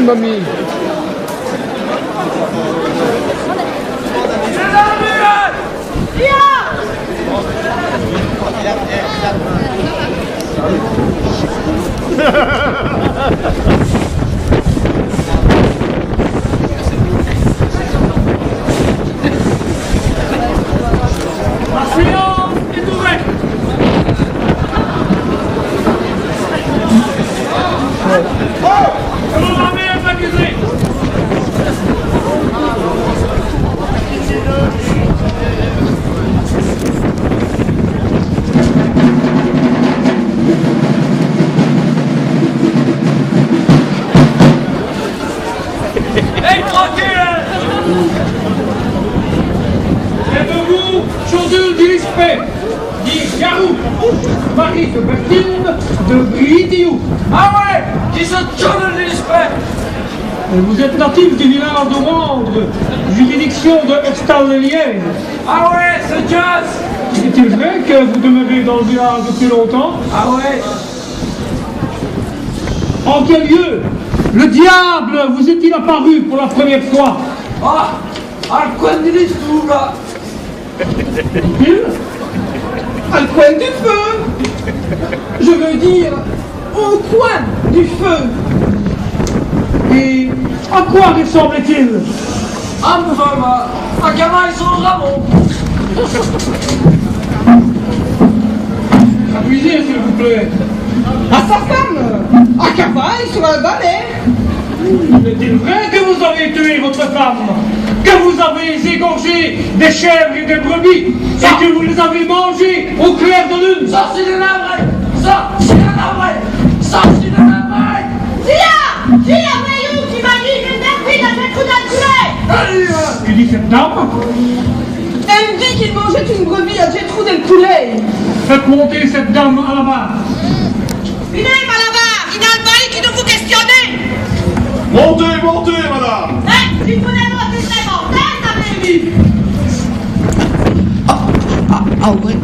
mamie. La séance est ouverte. Comment va bien s'accuser? Hey, tranquille! Et debout, Chaudul du respect, dit Garou, mari de Bertine de Bridiou. Ah ouais, qui se Chaudul du respect. Vous êtes natif du village de Rendre, juridiction de Herstal-les-Lièges. Ah ouais, c'est jazz. Est-il vrai que vous demeurez dans le village depuis longtemps? Ah ouais. En quel lieu le diable vous est-il apparu pour la première fois? Ah, al coin de l'histoire, là. Al coin du feu. Je veux dire, au coin du feu. Et à quoi ressemble-t-il? Ah, mais vraiment, à gamin, ils sont Ramon. Traduisez, s'il vous plaît. À sa femme, à cavale sur un balai. Est-il vrai que vous avez tué votre femme? Que vous avez égorgé des chèvres et des brebis? Ça. Et que vous les avez mangées au clair de lune? Ça, c'est de la vraie. Ça, c'est de la vraie. Ça, c'est de la vraie. Dis la voyou qui m'a dit que David a fait coup d'enculé. Tu dis cette dame? Elle me dit qu'il mangeait une brebis à Gertrude del Poulet. Faites monter cette dame à la barre. Il est à la barre, il a le bail qui doit vous questionner. Montez, montez, madame. Hein, si vous voulez monter, c'est mortel, ça baby. Ah oui,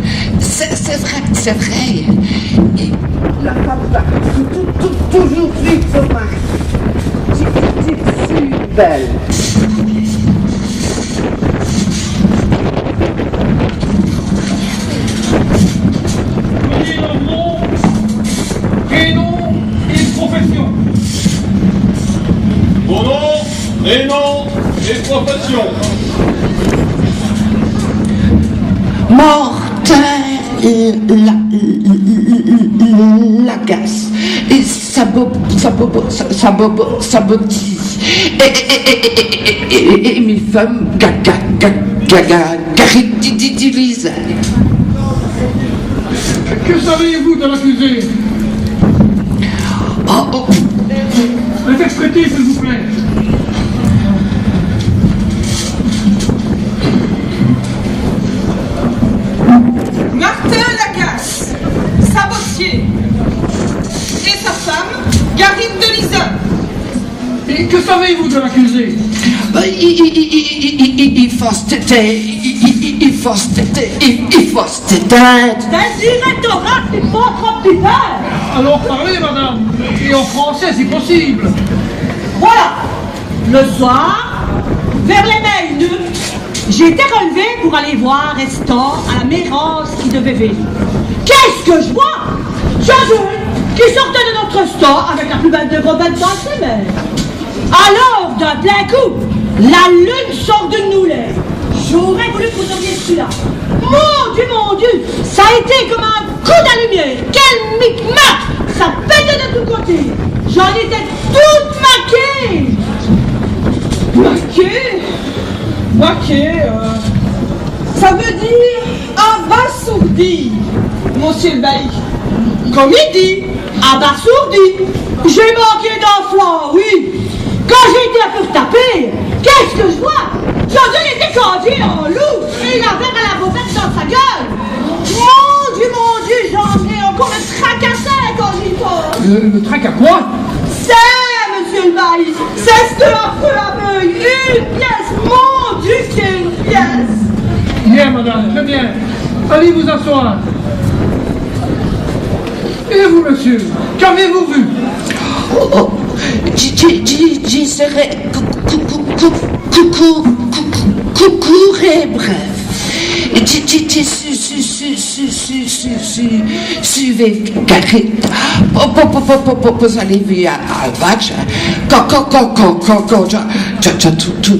c'est vrai, c'est vrai. Et La femme va toujours vite son mari. C'est si belle. Donnez leur nom, prénom et profession. Mon nom, prénom et profession. Martin Lagasse. Et Saboti. Et mes femmes Garididilise. Que savez-vous de l'accusé? Oh, Interprétez, s'il vous plaît. Martin Lagasse, sabotier. Et sa femme, Garine de Lisa. Et que savez-vous de l'accusé? il faut Ben directorat, c'est pas trop plus peur. Alors parlez, madame, et en français si possible. Voilà, le soir, vers les mails, j'ai été relevé pour aller voir Estor à la Mérance qui devait venir. Qu'est-ce que je vois? Jésus qui sortait de notre store avec la plus belle de vos belles dans ses mains. Alors, d'un plein coup, la lune sort de nous l'air. J'aurais voulu que vous auriez celui-là. Mon Dieu, ça a été comme un coup de lumière. Quel micmac! Ça pétait de tous côtés. J'en étais toute maquée. Maquée, ça veut dire abasourdi, monsieur le bailli. Comme il dit, Abasourdi. J'ai manqué d'enfant, oui. Quand j'ai été un peu tapé, qu'est-ce que je vois? Jésus était conduit en loup et il avait à la bobette dans sa gueule. Mon Dieu, j'en ai encore le tracassé quand j'y pense. Le trac à quoi? C'est, monsieur le bailli, c'est ce affreux aveugle. Une pièce, mon Dieu, c'est une pièce. Bien, madame, très bien. Allez vous asseoir. Et vous, monsieur, qu'avez-vous vu? Oh, j'y serai coucouré, bref. Suivez Carita. Vous allez voir Alvac. Quand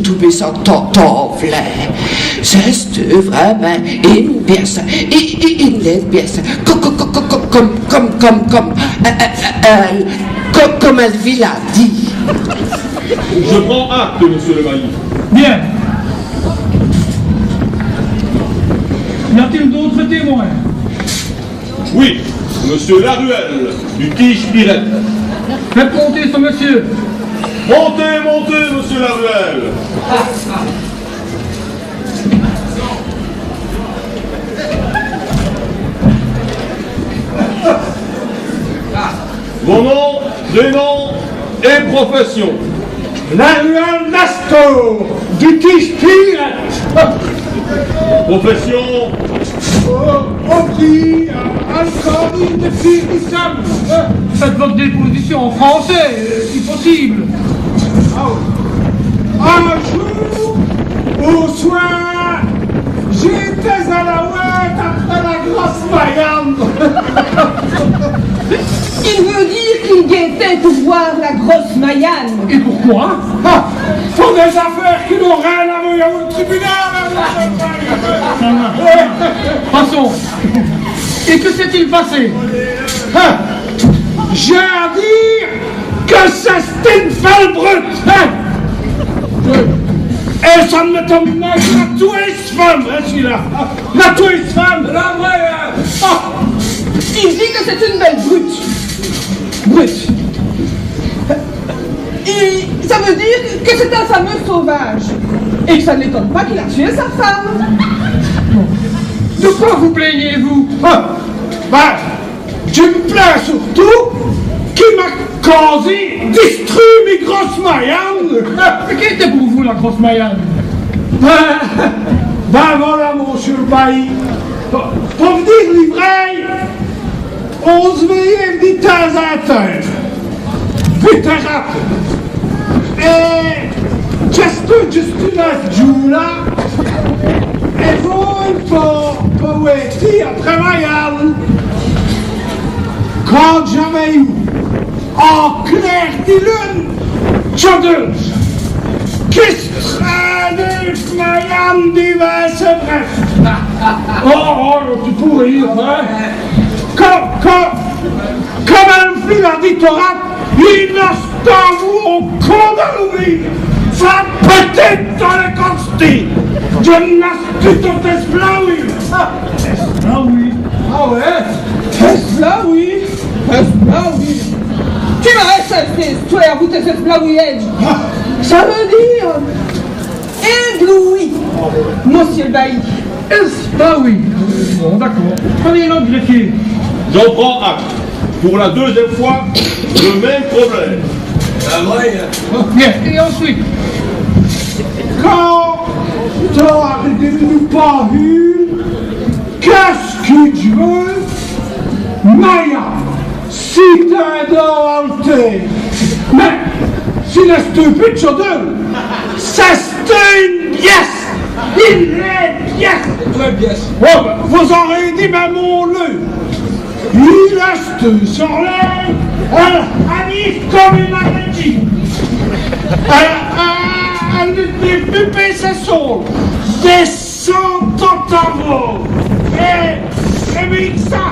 tout mis en toffle. C'est vraiment une pièce. Une pièce. Comme elle l'a dit. Je prends acte, monsieur le bailli. Bien. Y a-t-il d'autres témoins? Oui, monsieur Laruelle, du Tige-Pirette. Faites monter ce monsieur. Montez, monsieur Laruelle. Mon nom, prénom et profession. Laruelle Nastor, du Tige-Pirette. Profession. Alcoolique de Firisam. Faites votre déposition en français, si possible. Un jour, au soir, j'étais à la ouette après la grosse Mayenne. Il veut dire qu'il guettait pour voir la grosse Mayenne. Et pourquoi? Pour des affaires qui n'ont rien à voir au tribunal. Passons. Et que s'est-il passé? J'ai à dire que c'est une folle brute. Et ça me tombe mal, la twist femme, celui-là. La twist femme, la vraie. Il dit que c'est une belle brute. Brute. Et ça veut dire que c'est un fameux sauvage. Et que ça ne l'étonne pas qu'il a tué sa femme. De quoi vous plaignez-vous? Je me plains surtout qu'il m'a causé détruire mes grosses Mayannes. Mais qui était pour vous la grosse Mayenne? Voilà, monsieur le bailli. Pour vous dire l'ivraie, on se veillait de temps à temps. Vétéran. Et Justina Jula, et vous, pour être après Mayenne, quand jamais eu, en clair de lune, chodeuse, qu'est-ce que Mayenne diverse bref. Tu pourrais dire, hein? Comme un fil à ditorat, il n'en au condamné, ça peut-être dans le consti. Je n'ai tout esplaoui. Esplaoui? Ah ouais? Esplaoui? Esplaoui. Tu m'as resté, toi, à vous tes esplaouiennes. Ça veut dire ébloui, monsieur le bailli. Esplaoui. Bon, d'accord. Prenez l'autre greffier. J'en prends acte. Pour la deuxième fois, le même problème. Bien, et ensuite? Quand t'as devenu pas vu, qu'est-ce que tu veux? Maya, si t'as un doigt mais si la stupide chaudeur, c'est une pièce! Il est pièce! Très bien. Oh, vous aurez dit même mon le. Il reste sur l'air, elle comme une araignée. Elle ne peut plus ses sauts, descend en avant. Et avec ça,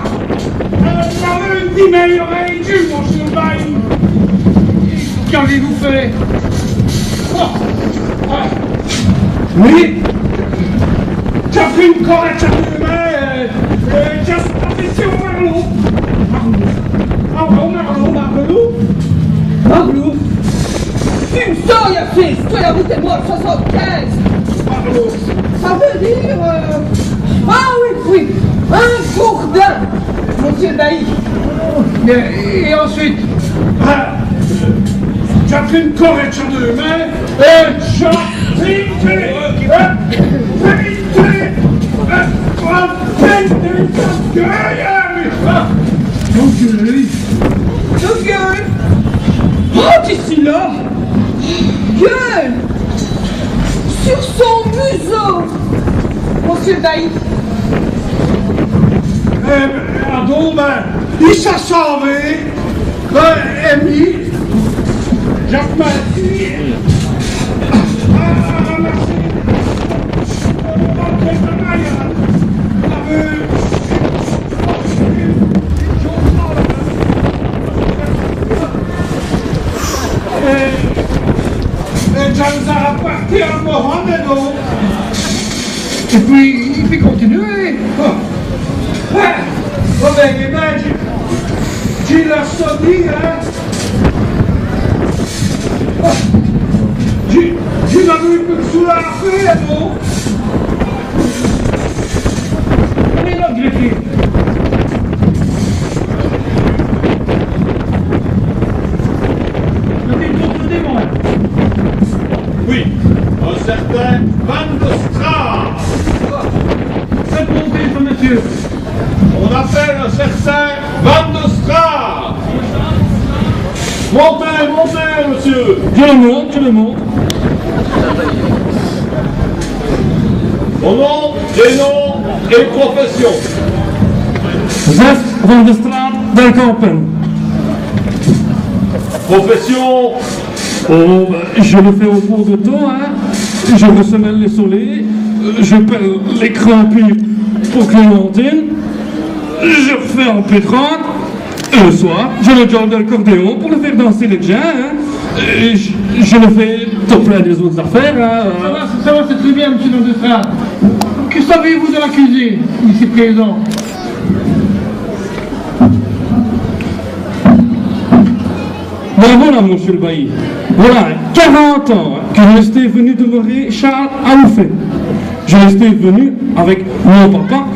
elle avait dit mais il aurait dû, mon cheval. Qu'avez-vous fait? Oui, tu as pris une correcte à deux mains, tu as stoppé sur Marlot. Marlou. Fume ça, ya fils. Toi, la route est moi, 75. Marlot. Ça veut dire... Ah oui, un gourdin, monsieur le bailli. Bien, et ensuite? Tu as pris une correcte à deux mains, et tu as vite, Oh, tu suis là. monsieur le bailli. Pardon, il s'est sauvé. Amy, Jacques Marty. Et puis continuer. Vabbè, immagini, ci la sto dire, ci la vedo sulla ferro. Allez là, greffier. Mettez une autre démon. Oui, un certain Van de Straat. Faites monter ce monsieur. On appelle un certain Van de Straat. Montez, montez, monsieur. Je le monte. Mon nom, prénom et profession. Zef van de Straat der Kampen. Profession, Oh, je le fais au cours de temps, hein. Je ressemelle les solets, je pèle les crampes pour Clémentine, je refais en pétrante, et le soir, je le job de l'accordéon pour le faire danser les gens, hein. Et je le fais tout plein des autres affaires, hein. Ça va, c'est très bien, monsieur Landestrat. Que savez-vous de l'accusé, ici présent? Ben voilà, monsieur le bailli. Voilà, 40 ans hein, que je restais venu demeurer Charles à Oufet. Je restais venu avec mon papa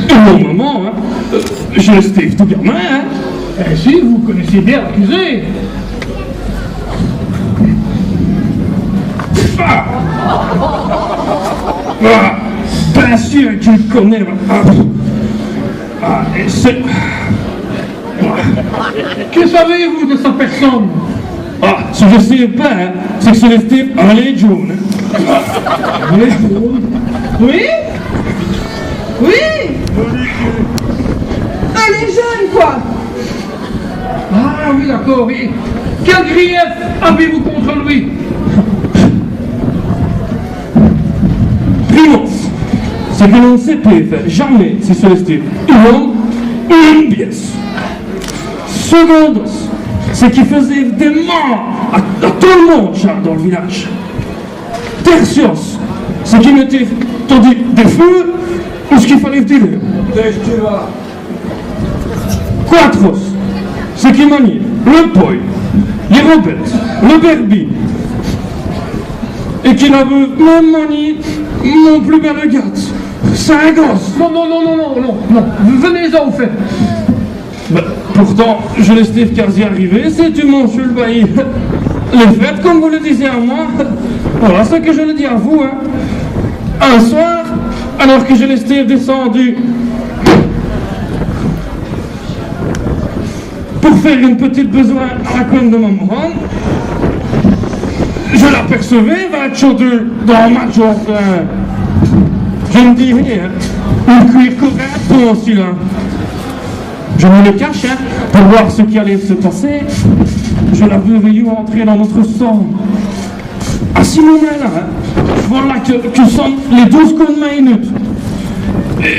et mon maman. Hein. Je restais tout gamin. Hein. Eh si, vous connaissez bien l'accusé. Bien sûr que tu le connais. Et c'est... Que savez-vous de sa personne? Ah, ce que je sais pas, hein, c'est que c'est resté un lait jaune. Hein. Un lait jaune. Oui? Oui? Elle est jeune, quoi. Ah oui, d'accord. Et quel grief avez-vous contre lui? Primo, c'est que l'on ne sait pas faire jamais si c'est resté un homme ou une pièce. Secondos, c'est qu'il faisait des morts à tout le monde, Charles, dans le village. Tertios, c'est qu'il mettait des feux où ce qu'il fallait dire. Quatros, c'est qu'il maniait le poi, les robettes, le berbi, et qu'il avait même manié mon plus bel gâte. C'est un gosse. Non. Venez-en au fait. Ben, pourtant, je laisse Steve quasi arriver, c'est-tu monsieur le bailli? Les fêtes, comme vous le disiez à moi, voilà ce que je le dis à vous. Hein. Un soir, alors que je laisse Steve descendu pour faire une petite besoin à la coin de ma maman, je l'apercevais, 20 chaudeux dans ma journée. Je ne dis rien, une cuir correct pour celui-là. Je me le cache hein, pour voir ce qui allait se passer. Je la veux entrer dans notre sang. À ce moment-là, hein, voilà que sont les 12 coups de minutes.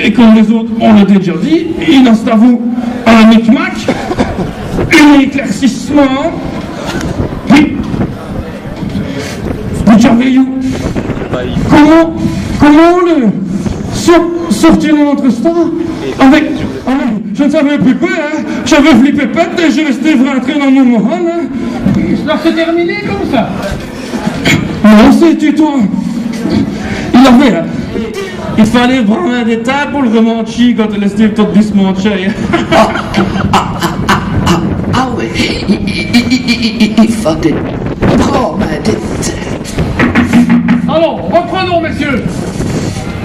Et comme les autres, on l'a déjà dit, il reste à vous un micmac, un éclaircissement, puis j'avais eu comment le sortir de notre sang avec... je ne savais plus quoi, hein. J'avais flippé pète et je restais rentré dans mon mohan. Hein. Cela s'est terminé comme ça. Non, c'est toi. Il avait, hein. Il fallait prendre un détail pour le remonter quand il restait tout dismonté. Ah oui, il fallait prendre un détail. Alors, reprenons, messieurs.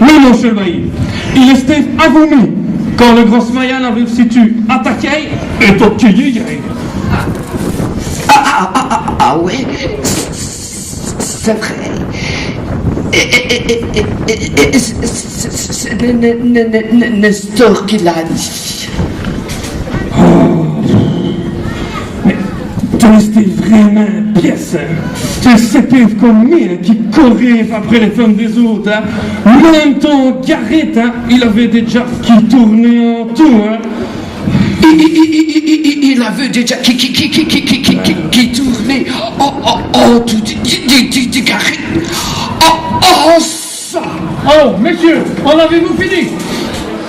Oui, mon chevalier. Il restait avoumi quand le gros Smayan avait situé attaqué et tout cueilli. Ah oui, c'est vrai. Nestor qui l'a dit. C'était vraiment une pièce. Tu sais comme moi qui courait après les femmes des autres. Hein. Même ton Garrett, hein, il avait déjà qui tournait en tout. Hein. Il avait déjà qui tournait en tout du Garrett. Oh, ça. Alors, messieurs, en avez-vous fini?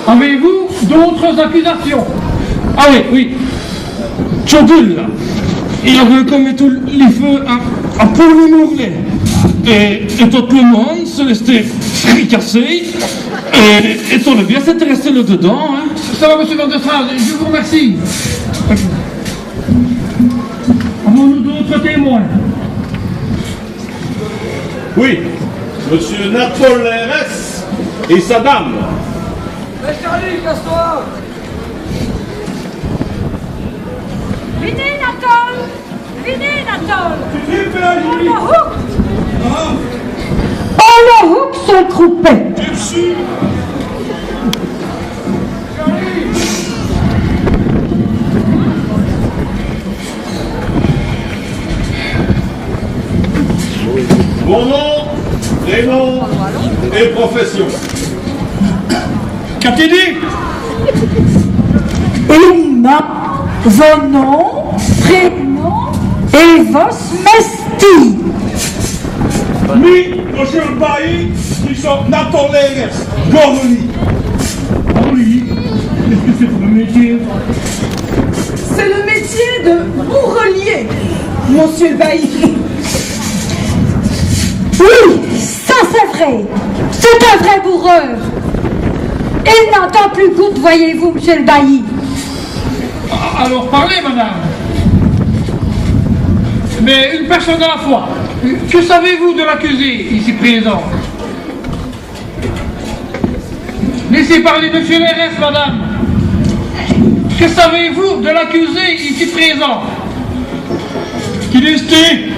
Avez-vous d'autres accusations? Ah oui. Chodul, là. Il avait commis tous les feux à Paul Mourlet. Et tout le monde se laissait fricasser. Et tout le bien s'était resté là-dedans. Hein. Ça va, monsieur Van der Straat, je vous remercie. Avons-nous d'autres témoins? Oui, monsieur Nathan Lérès et sa dame. Charlie, casse-toi. Venez, Nathan! Venez, Nathan! On le hook! On le hook sur le croupet. Mon nom, prénom et profession. Qu'a-t-il dit? Il m'a vos noms, prénoms et vos mesti. Oui, monsieur le bailli, qui sont Nathan Lérès, Gormoni. Oui, qu'est-ce que c'est pour le métier? C'est le métier de bourrelier, monsieur le bailli. Oui, ça c'est vrai! C'est un vrai bourreur! Il n'entend plus goutte, voyez-vous, monsieur le bailli! Alors parlez, madame. Mais une personne à la fois. Que savez-vous de l'accusé ici présent? Laissez parler monsieur Lérès, madame. Que savez-vous de l'accusé ici présent? Qu'il est resté?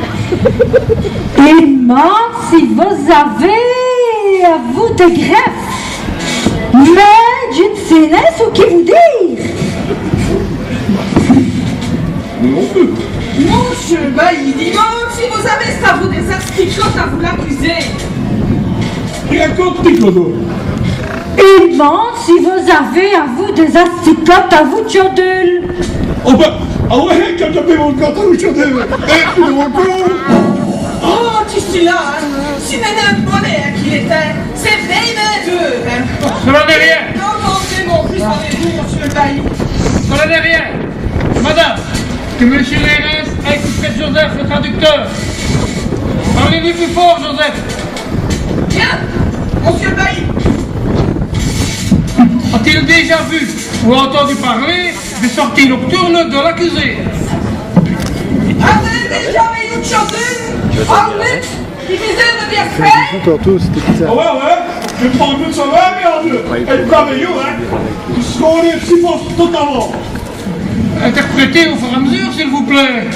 Il demande si vous avez à vous de greffe. Mais d'une finesse ou qui vous dire? Monsieur le bailli, demande si vous avez ça vous des asticotes à vous l'accuser. Raconte, Nicolas. Il demande si vous avez à vous des asticotes à vous, Chodul. Oh ben, ah ouais, quand t'as fait mon compte à Chodul. Eh, tu le recours? Oh, tu suis là, hein. Si madame Bonnet qu'il était, c'est vraiment dur, hein. Cela n'est rien. Non, c'est bon, plus savez-vous, monsieur le bailli. Cela n'est rien. Madame, que monsieur Lérès a écouté Joseph, le traducteur. Parlez-lui plus fort, Joseph. Bien, monsieur le bailli. A-t-il déjà vu ou entendu parler des sorties nocturnes de l'accusé? Avez-vous déjà vu une chose en lutte qui faisait de bien faire? Ah ouais, je prends plus ça va, mais elle travaille où, hein? Ce qu'on est si fort totalement. Interprétez au fur et à mesure, s'il vous plaît.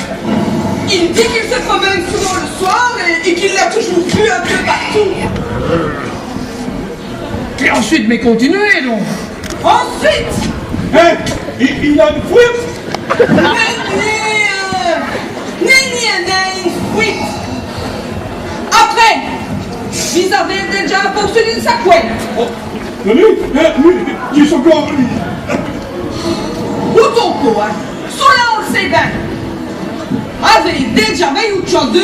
Il dit qu'il se promène souvent le soir et qu'il l'a toujours vu un peu partout. Et ensuite, mais continuez donc. Ensuite, Il a une fouille? oui. Après, vous avez déjà poursuivi sa couette. Oh, lui, qui sont encore lui. Où ton pot, hein? Cela on le sait bien. Avez déjà vu autre chose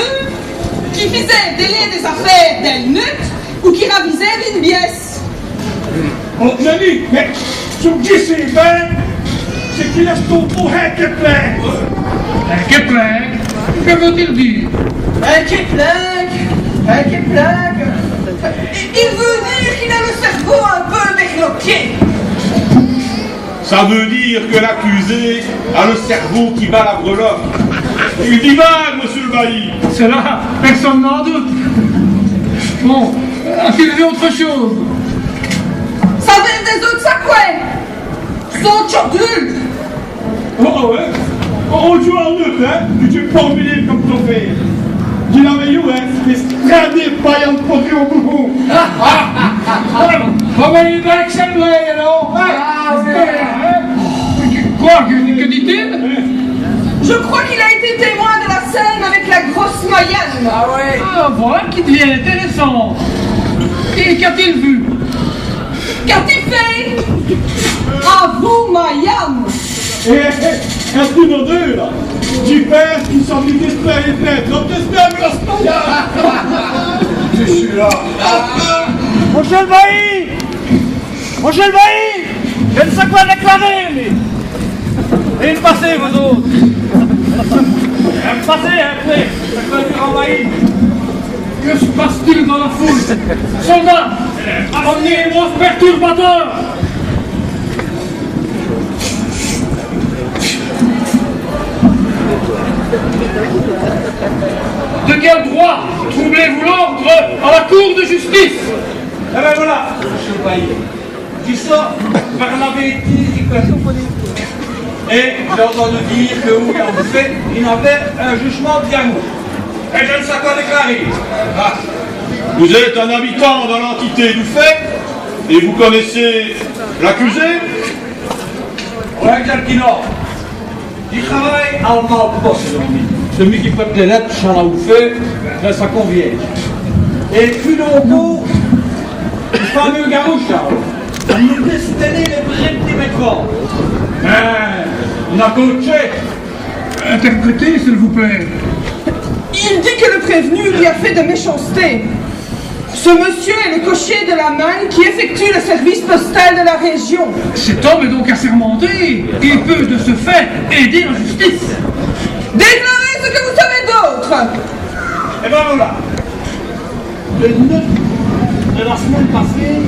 qui faisait délire des affaires d'un minute ou qui ravisait une pièce? Oh, Nani, mais ce que je sais bien, c'est qu'il laisse ton pot Kepler. Kepler, que veut-il dire? Kepler. Il veut dire qu'il a le cerveau un peu décloqué. Ça veut dire que l'accusé a le cerveau qui bat la breloque. Il divague, monsieur le bailli. Cela, personne n'en doute. Bon, a-t-il vu autre chose? Ça vient des autres sacouets. Son chordule. Oh ouais, on joue en neutre, hein? Tu es formulé comme ton père. Tu l'avais eu, hein? C'est très défaillant de produit au bout. Bon, ben, il va accélérer, alors. Ah, oui. Quoi, que dit-il? Je crois qu'il a été témoin de la scène avec la grosse Mayenne. Ah ouais. Ah, voilà qui devient intéressant. Et qu'a-t-il vu? Qu'a-t-il fait? À vous, Mayenne. Est-ce que nos deux, là? Du père qui s'en dit d'esprit et tête. Donc, j'espère que Je suis là. Monsieur le bailli! Monsieur le bailli! Je ne sais quoi déclarer, mais... Et passez, vous autres! Passez, après! Ça va être envahi! Que se passe-t-il dans la foule? Soldats, emmenez-moi ce perturbateur! De quel droit troublez-vous l'ordre à la cour de justice? Eh ben voilà, monsieur le bailli. Dis ça par la bêtise du personne. Et j'ai entendu dire que oui, en fait, il avait un jugement de Gamou. Et je ne sais quoi déclarer. Ah. Vous êtes un habitant de l'entité du fait et vous connaissez l'accusé? Ouais, Jalkino. Il travaille à le poste, celui qui prête les lettres, j'en ai fait, là ça convient. Et puis le haut, le fameux Garou Charles, il nous destinait les vrais petits métros. Mais il a coaché. Interprétez, s'il vous plaît. Il dit que le prévenu lui a fait de méchanceté. Ce monsieur est le cocher de la main qui effectue le service postal de la région. Cet homme est donc assermenté et peut de ce fait aider la justice. Déclarez ce que vous savez d'autre. Et ben voilà. Le 9 de la semaine passée,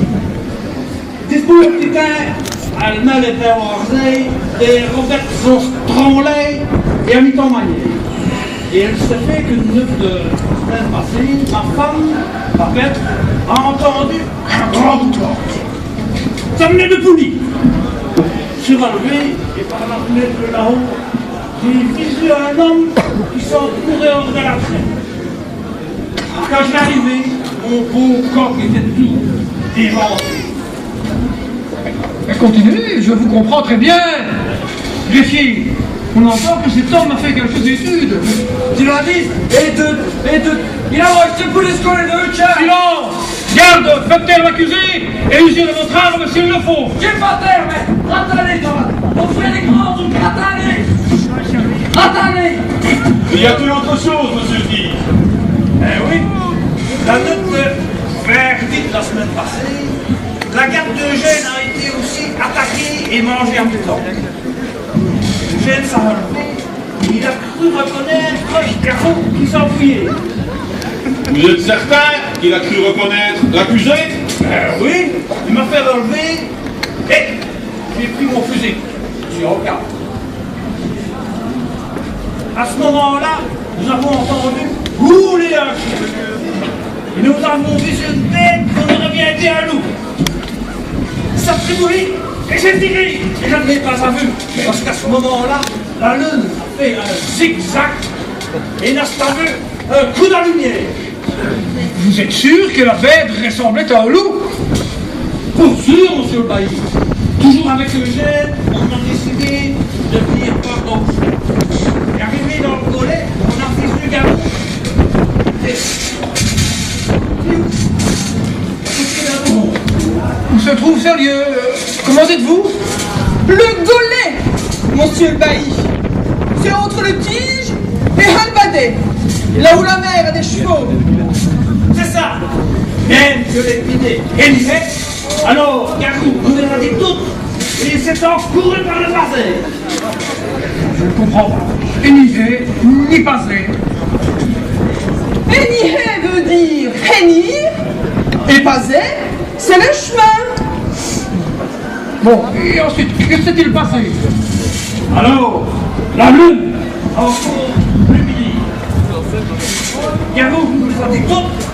dispose le petit à le mal était orsé et Robert son stronlet et à mi-temps manier. Et il se fait que le 9 de la semaine passée, ma femme, ma bête, a entendu un grand bouton. Ça venait de Pouilly. Je suis relevé et par la fenêtre de là-haut, j'ai vu un homme qui s'en courait hors de la traîne. Quand je suis arrivé, mon beau corps était tout déventé. Mais continuez, je vous comprends très bien. Greffier, on entend que cet homme a fait quelques études. Tu l'as dit? Et deux. Il a acheté pour les scoles de Utah. Silence! Garde, faites taire l'accusé et usez de votre arme s'il le faut. J'ai pas terre, mais rattalez, toi. On fait les grands trucs, rattalez. Rattalez. Y a-t-il autre chose, monsieur le juge? Eh oui, la note de verdict la semaine passée, la garde d'Eugène a été aussi attaquée et mangée en temps. Eugène s'est relevé, il a cru reconnaître Garou qui s'enfuyait. Vous êtes certain qu'il a cru reconnaître l'accusé? Oui, il m'a fait relever et j'ai pris mon fusil. Je suis au cas. À ce moment-là, nous avons entendu rouler un chien. Et nous avons vu sur une tête qu'on aurait bien été un loup. Ça tribouille et j'ai tiré. Et je ne l'ai pas vu. Parce qu'à ce moment-là, la lune a fait un zigzag et n'a pas vu un coup de lumière. Vous êtes sûr que la bête ressemblait à un loup? Pour sûr, monsieur le bailli. Toujours avec Eugène, on a décidé de venir voir donc. Et arrivé dans le collet, on a fait du Garou. Où se trouve ce lieu? Comment êtes-vous? Le Gollet, monsieur le bailli. C'est entre le Tige et Halbadet, là où la mer a des chevaux. C'est ça. Même que l'épidée est livrée, alors Garou nous les a dit toutes, et il s'est encouru par le bassin. Je ne comprends pas. Et ni fait, ni passé. Henihé veut dire hennir, et Bazet, c'est le chemin. Bon, et ensuite, que s'est-il passé? Alors, la lune a encore plus midi. Garou nous les a dit toutes,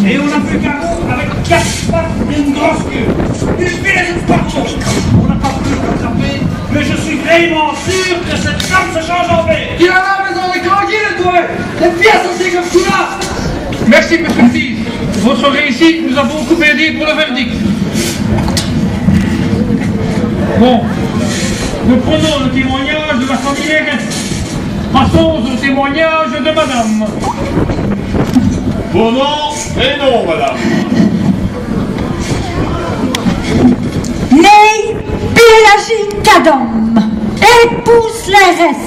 et on a vu Garou avec 4 pattes et une grosse queue. Il fait une partout. On n'a pas pu le rattraper, mais je suis vraiment sûr que cette femme se change en paix. Il a la maison des tranquille, toi. C'est bien censé comme tout là. Merci, monsieur le juge. Votre réussite nous a beaucoup aidé pour le verdict. Bon, nous prenons le témoignage de la famille RS. Passons au témoignage de madame. Vos noms et noms, madame. Née Pélagie Cadom, épouse l'RS.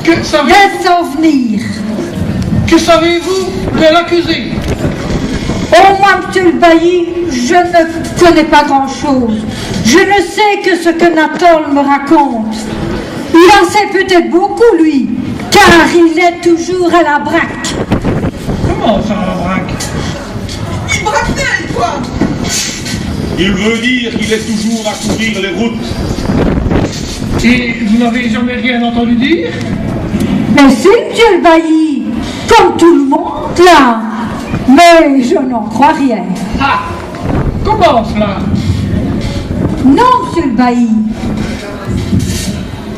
Que savez-vous De son venir. Que savez-vous de l'accusé? Oh, moi, monsieur le bailli, je ne connais pas grand-chose. Je ne sais que ce que Nathan me raconte. Il en sait peut-être beaucoup, lui, car il est toujours à la braque. Comment ça, la braque? Il braque-t-elle, quoi? Il veut dire qu'il est toujours à courir les routes. Et vous n'avez jamais rien entendu dire? Mais si, monsieur le bailli, comme tout le monde, là. Mais je n'en crois rien. Ah! Comment cela? Non, monsieur le bailli.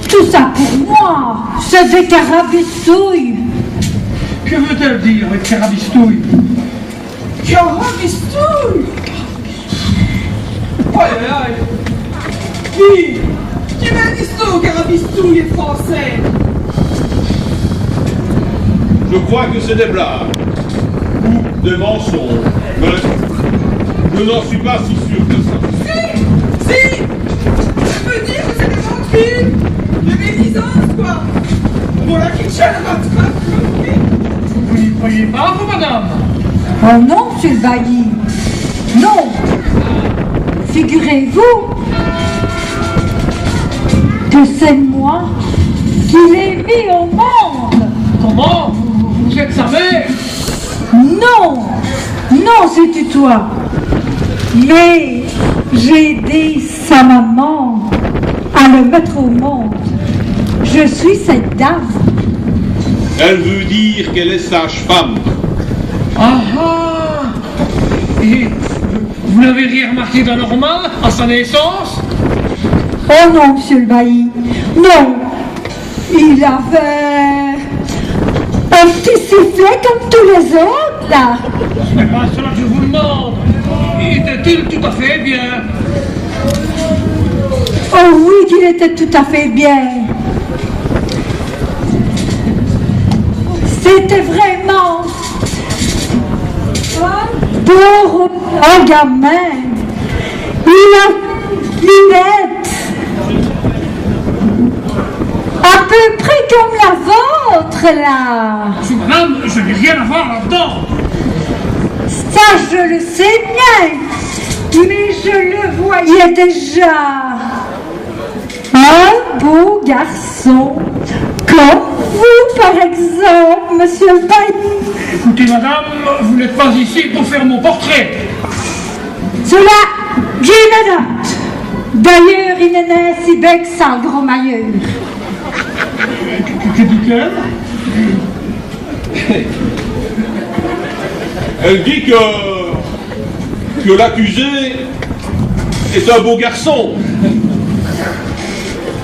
Tout ça pour moi, c'est des carabistouilles. Que veut-elle dire avec carabistouille? Carabistouille! Aïe aïe aïe! Qui m'a dit ça, carabistouille et français? Je crois que c'est des blagues. Ou des mensonges. Mais je n'en suis pas si sûr que ça. Si! Ça veut dire que c'est des mentiries! Des médisances, quoi! Voilà qui tient la rattrape, Vous n'y croyez pas, vous, madame? Oh non, monsieur le bailli. Non. Figurez-vous que c'est moi qui l'ai mis au monde. Comment? Vous êtes sa mère? Non, non, c'est toi. Mais j'ai aidé sa maman à le mettre au monde. Je suis cette dame. Elle veut dire qu'elle est sage-femme. Ah ah! Et vous n'avez rien remarqué d'anormal à sa naissance? Oh non, monsieur le bailli. Non. Il avait un petit sifflet comme tous les autres, là. Ce n'est pas cela que je vous demande. Était-il tout à fait bien? Oh oui, qu'il était tout à fait bien. C'était vraiment un gamin. Il a lunettes. À peu près comme la vôtre, là. Madame, je n'ai rien à voir là-dedans. Ça, je le sais bien. Mais je le voyais déjà. Un beau garçon. Comme vous, par exemple, monsieur le bailli. Écoutez, madame, vous n'êtes pas ici pour faire mon portrait. Cela, j'ai une note. D'ailleurs, il n'est si bête que ça, le gros mailleur. Que dit-elle? Elle dit que l'accusé est un beau garçon.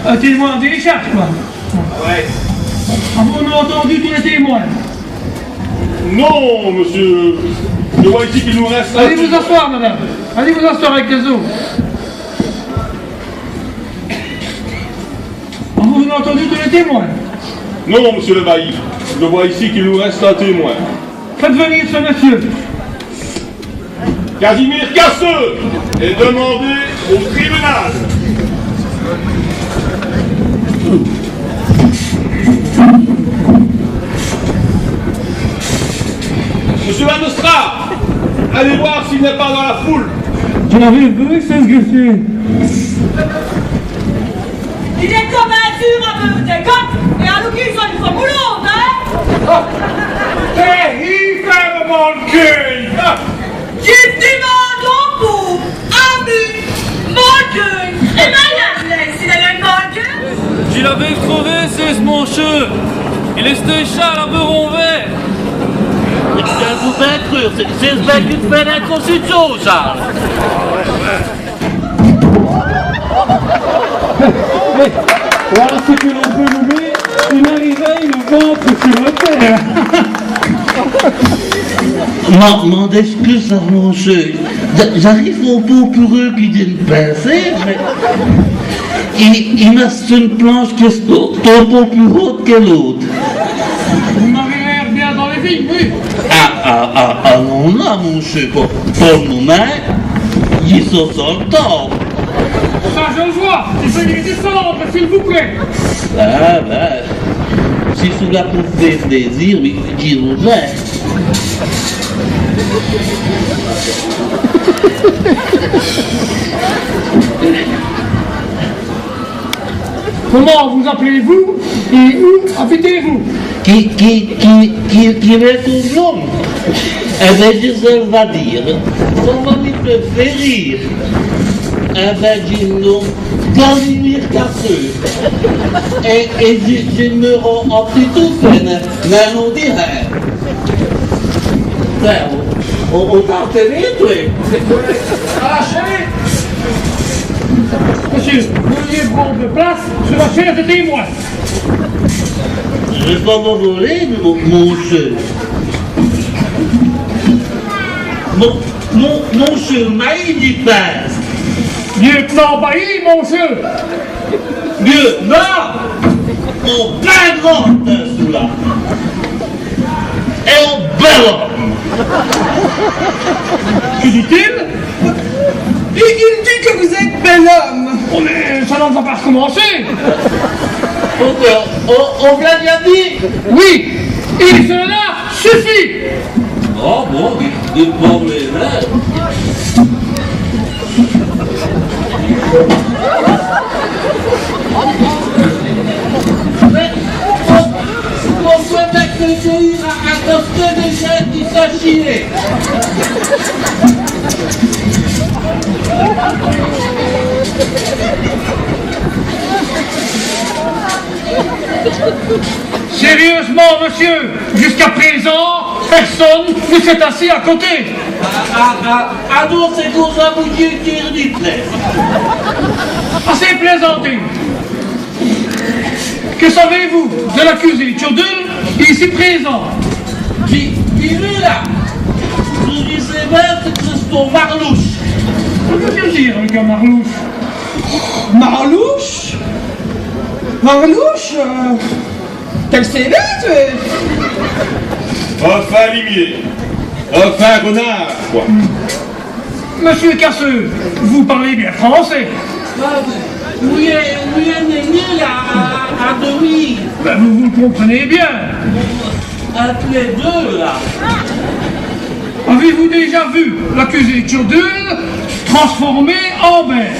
Un témoin décharge, quoi. Ouais. Avons-nous entendu tous les témoins? Non, monsieur. Je vois ici qu'il nous reste... Allez vous asseoir, madame. Allez vous asseoir avec les autres. Avons-nous entendu tous les témoins? Non, monsieur le bailli. Je vois ici qu'il nous reste un témoin. Faites venir ce monsieur. Casimir Casseux est demandé au tribunal. Monsieur Van Nostra, allez voir s'il n'est pas dans la foule. Je l'avais vu, c'est ce que c'est. Il est comme un dur à me dégoûter et à nous qu'ils sont une fois moulante, hein? Il fait le bon cul. J'ai demandé au bout, à lui, mon Dieu, et madame, s'il est le mon Dieu. Je l'avais trouvé, c'est mon cheveu. Il est chat à vert. Je viens de vous mettre, c'est ce mec qui fait la constitution, ça. Voilà ce que l'on peut nommer une arrivée, une contre sur le terre. M'en excuse à mon jeu. J'arrive au bout pour eux qui viennent pincer, mais il me reste une planche qui est un peu plus haute que l'autre. Vous m'avez l'air bien dans les vignes, oui. Ah non, là, mon jeu, pour le moment, ils sont sur le temps. Ça, je le vois. Veuillez descendre, s'il vous plaît. Ah, ben, si cela vous fait plaisir, oui, dis-nous-le. Comment vous appelez-vous et où habitez-vous? Qui est tout blond? Eh bien, je va dire, son ami préféré. Eh bien, dis-nous, Casimir Casseux. Et je me rends en petit tout peine, mais on dirait. On t'a tenu, toi. Arrachez! Monsieur, veuillez prendre place sur la chaise de témoin. Je ne vais pas m'en voler, mon jeu. Mon jeu, Maï d'y passe. Lieutenant Bailly, mon jeu. Mieux, non! On plein grand sous-là. Et on ballonne. Que dit-il? Il dit que vous êtes bel homme. Oh, mais ça n'en va pas recommencer. On vous l'a bien dit? Oui, et cela suffit. Oh bon, il prend les nerfs. On peut mettre le pays à côté des gens qui s'achillent. Sérieusement, monsieur, jusqu'à présent, personne ne s'est assis à côté. Ah non, c'est pour ça que vous dites. Assez plaisanté. Que savez-vous de l'accusé Tchodul ici présent? Qui est là? Je disais bien que c'est ton marlouche. Que veut dire le gars marlouche? Marlouche? Marlouche? Quel c'est bête? Enfin, limier. Enfin, renard, quoi. Monsieur Casseux, vous parlez bien français. Oui, né là, à demi. Ben, vous le comprenez bien. À tous les deux, là. Avez-vous déjà vu l'accusé Tchodul transformé en bête?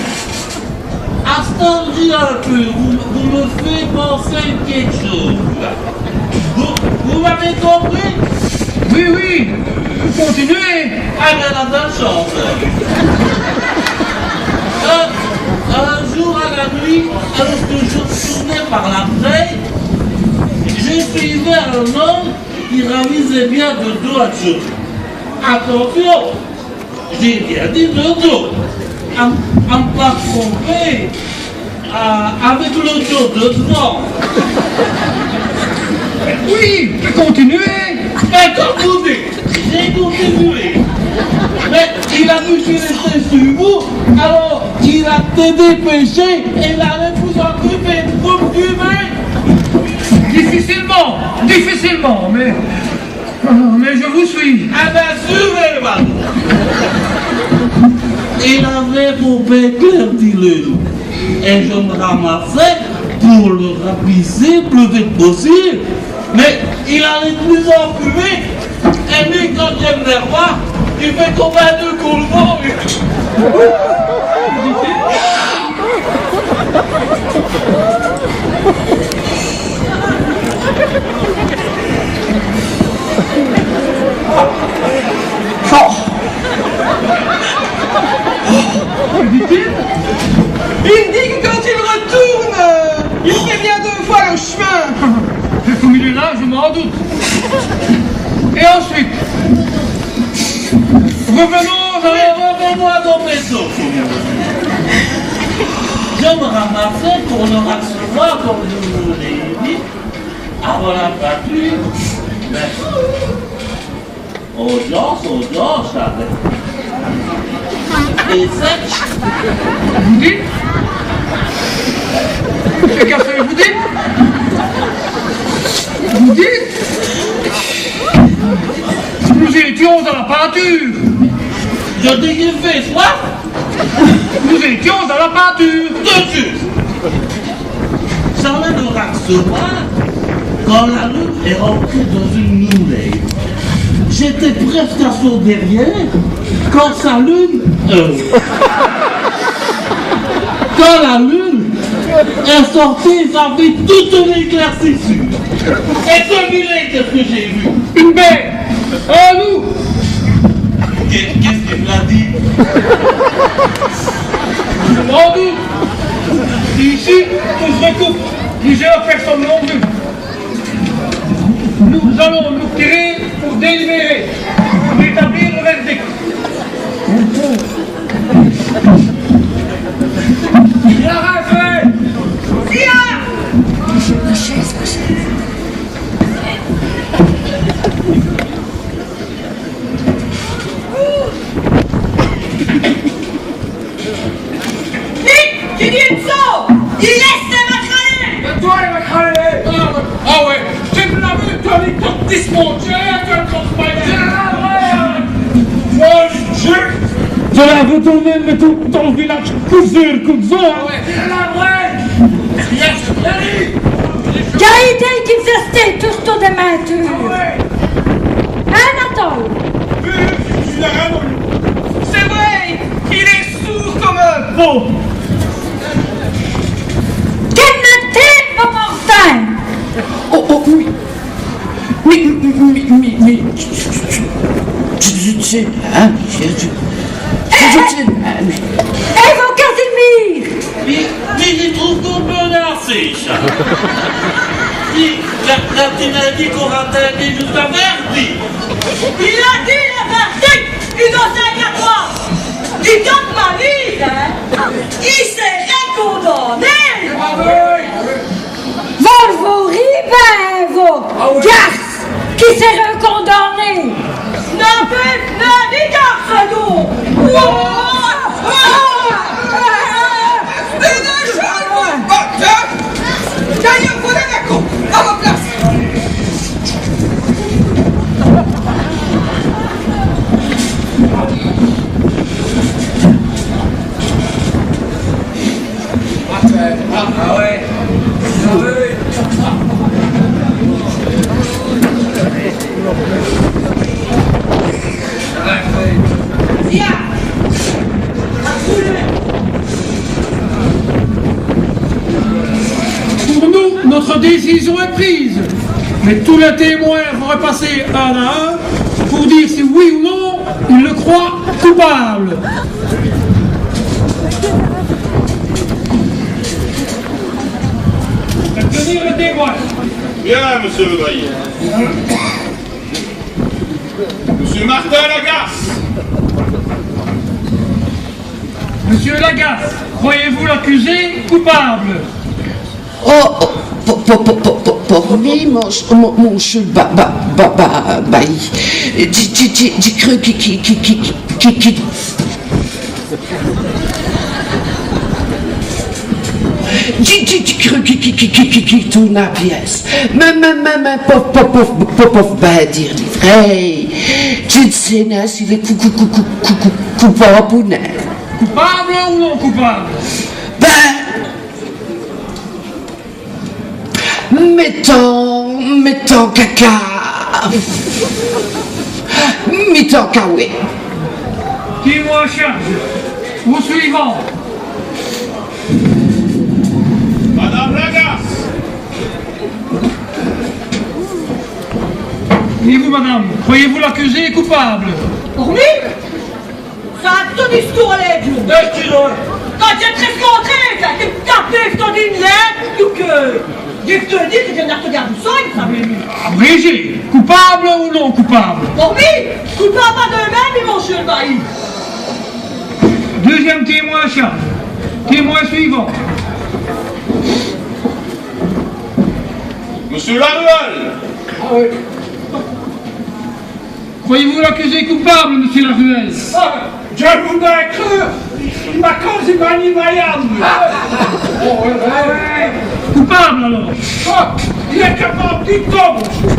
Attendez un peu, vous me faites penser quelque chose. Vous m'avez compris? Oui, continuez. Ah ben la bonne chance. Un jour à la nuit, alors que je tournais par la fenêtre, j'ai suivi un homme qui ravisait bien de dos à Tchodul. Attention, j'ai bien dit de dos. À ne pas tromper avec le dos de devant. Oui, continuez. Mais comme vous dites, j'ai continué. Mais il a vu qu'il était sur vous, alors il a été dépêché et il a vous occupé pour fumer. Difficilement, mais je vous suis. Ah ben suivez-moi. Il avait pompé clair dileux et je me ramassais pour le rapisser plus vite possible. Mais il allait plus en fumée et lui quand j'aime les rois, il fait combien de coulevents. Il dit que quand il retourne, il fait bien 2 fois le chemin. Comme il est là, je m'en doute. Et ensuite, revenons à nos vaisseaux. Je me ramassais pour le recevoir comme je vous l'ai dit. avant la patrie. Mais audience, avec. Et sec. Vous dites? Monsieur Cassel, vous dites? Vous dites? Nous étions à la peinture. Je dis qu'il fait soif. Nous étions à la peinture. Dessus. J'en ai de recevoir quand la lune est rentrée dans une nouvelle. J'étais presque à son derrière quand sa lune. Quand la lune est sortie, ça fait toute une éclaircissure. Et celui-là, qu'est-ce que j'ai vu? Une bête. Un loup. Qu'est-ce qu'il m'a dit? Sans doute. Ici, tout se recoupe. Plusieurs personnes l'ont vu. Nous allons nous tirer pour délibérer, pour établir le verdict. Il a rien fait. Qui dit une sauce? Il laisse les macralés. Toi, les macralés. Ah ouais, j'ai vu la vue, toi, les portes dismontées, tu as le transparaît. Je la veux tourner, mais tout dans le village, coup dur, coup de zone. C'est la vraie. Qualité qu'ils estaient tous de maintures. Anatole. C'est vrai, il est sourd comme un veau. Qu'est-ce pas Martin? Oh, oui. Mais, je sais, hein, je Et vos Casimir? Mais il trouve qu'on peut lancer, ça. Quand il a dit qu'on ratait jusqu'à Verdi. Il a dit la verdict, une enseigne à toi. Du temps de ma vie, hein. Il s'est récondamné. Volvo Ribevo, garce, qui s'est recondamné. N'a plus ni garce, nous. D'ailleurs, vous êtes d'accord, à ma place. Ah ouais. Pour nous, notre décision est prise. Mais tous les témoins vont repasser un à un pour dire si oui ou non ils le croient coupable. Tenir le témoin. Bien, monsieur le bailli. Monsieur Martin Lagasse. Monsieur Lagasse, croyez-vous l'accusé coupable? Pour lui, mon chou, j'ai cru qu'il tourne à pièce. Mais, pauvre, dire les vrais. Tu sais, s'il est coupable ou non. Coupable ou non coupable? Mettons caca. Mettons oui. Témoin charge. Au suivant. Madame Lagasse. Et vous, madame, croyez-vous l'accusé coupable? Pour lui, ça a ton histoire, les jours. Quand j'ai très rencontré, t'as tapé, t'as dit une lettre, tout que. Dès que tu dis que tu viens de te garder du sang, il savait lui. Abrégé, coupable ou non coupable? Pour lui, coupable pas d'eux-mêmes, ils vont chez le bailli. Deuxième témoin charge. Témoin suivant. Monsieur Laruelle. Ah oui. Croyez-vous l'accuser coupable, monsieur Laruelle? Je voudrais cru. Ma cause est manimayable. Coupable alors? Il est capable du temps, monsieur.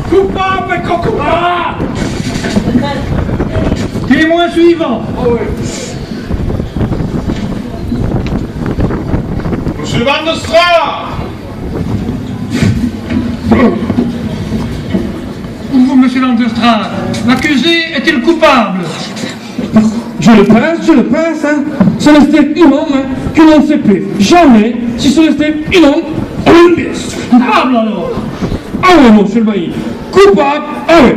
Coupable et coupable. Témoin suivant. Monsieur Van Nostra. Vous, monsieur Landestrade, l'accusé est-il coupable? Je le pense, hein. Ce restait un homme hein, que l'on ne sait plus. Jamais, si ce restait un homme, on le laisse. Coupable alors? Ah oui, monsieur le bailli. Coupable, ah oui.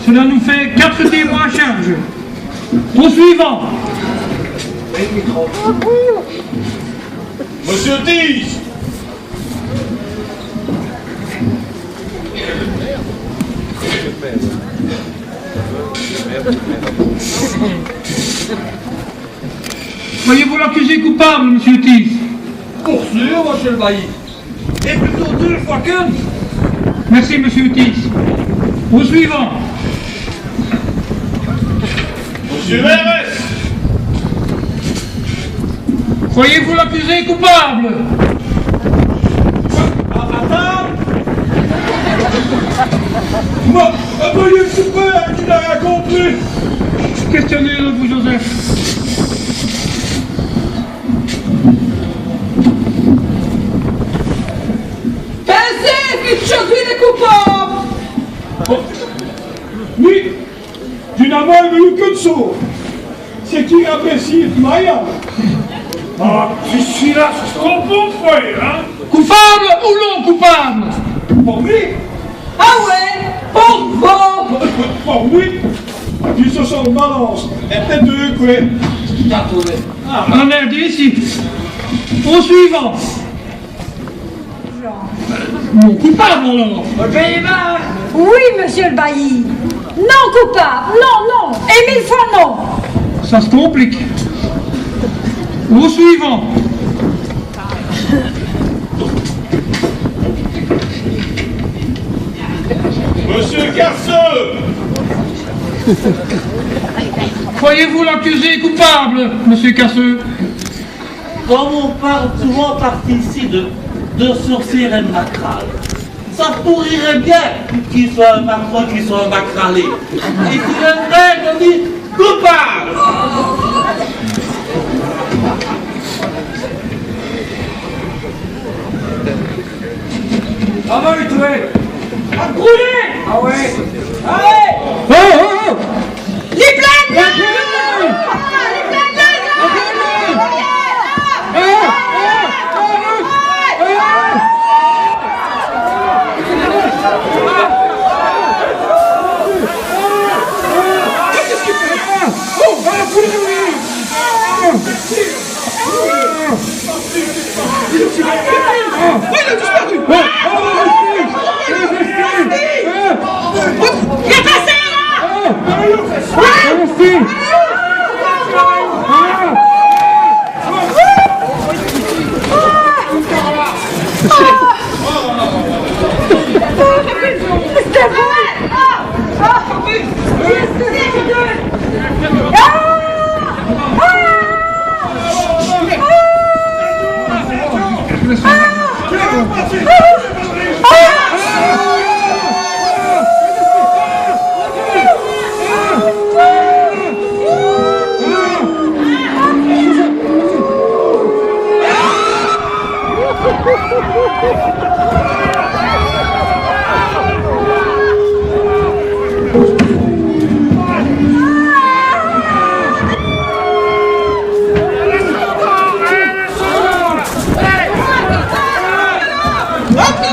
Cela nous fait 4 témoins à charge. Au suivant. Monsieur Tige. Voyez-vous l'accusé coupable, monsieur Tis? Pour sûr, monsieur le bailli. Et plutôt 2 fois qu'un. Merci, monsieur Tis. Au suivant. Monsieur Mérès. Croyez-vous l'accusé coupable? Moi, veuillez super qui n'a rien compris. Questionnez-le, vous, Joseph. Pensez, puis aujourd'hui les coupables. Oui, tu n'as pas vu que de ça. C'est qui apprécie Maya. Ah, je suis là, c'est trop bon, frère, hein. Coupable ou non coupable? Pour lui. Ah ouais, pour vous. Pour lui. Puis ce sont balance. Et peut-être 2, quoi. Un indice ici. Au suivant. Non coupable alors. Oui, monsieur le bailli. Non coupable. Non, non. Et 1000 fois non. Ça se complique. Au suivant. Monsieur Casseux. Croyez-vous l'accusé coupable, monsieur Casseux? Comme on parle souvent parti ici de sorcier et de macral, ça pourrirait bien qu'il soit un macron, qu'il soit un macralé. Et s'il est vrai, on dit coupable. Ah oui, tu es. À brûler. Ah ouais. Allez. Oh, oh, oh. Les plaines. Les Hop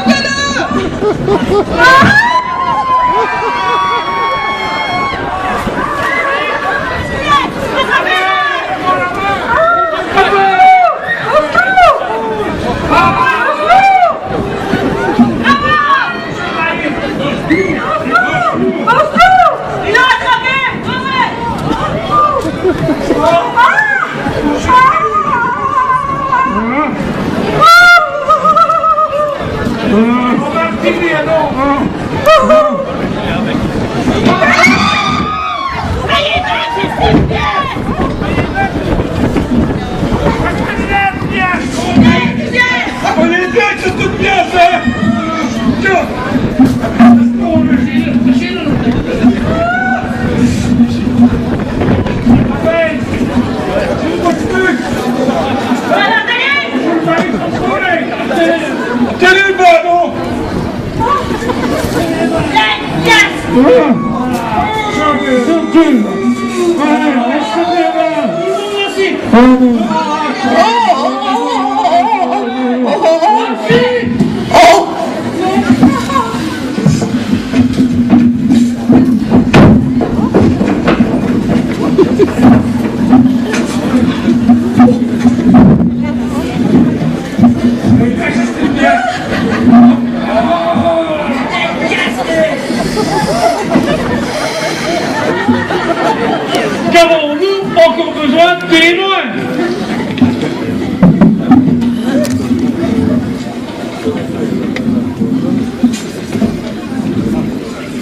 Qu'avons-nous encore besoin de témoins?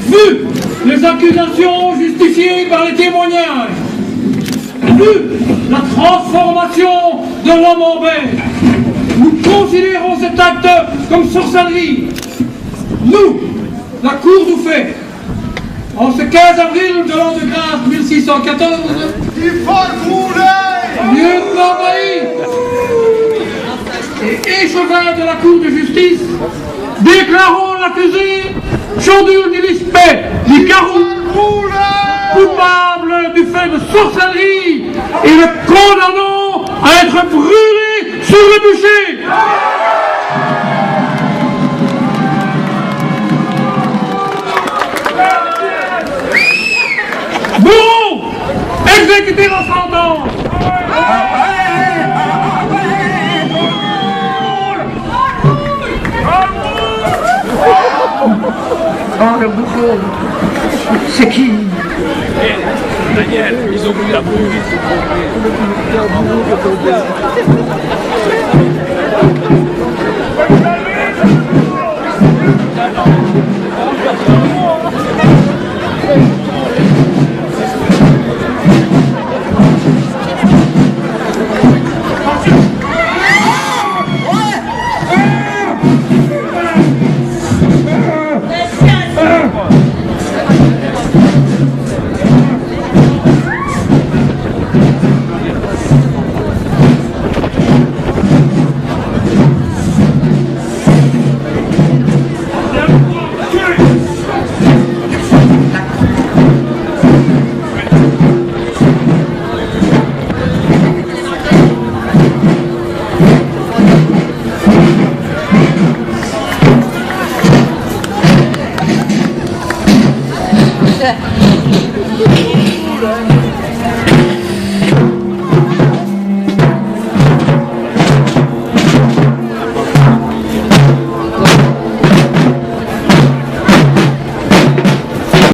Vu les accusations justifiées par les témoignages, vu la transformation de l'homme en bête, nous considérons cet acte comme sorcellerie. Nous, la Cour nous fait, en ce 15 avril de l'an de grâce 1614, Il faut le brûler! lieutenant Bailly et échevin de la Cour de justice, déclarons l'accusé Chondul du Lispet, du Garou, coupable du fait de sorcellerie et le condamnons à être brûlé sur le bûcher. Bourreau, exécutez la sentence. Oh, le bourreau. C'est qui? Daniel, ils ont vu la boue. Yeah.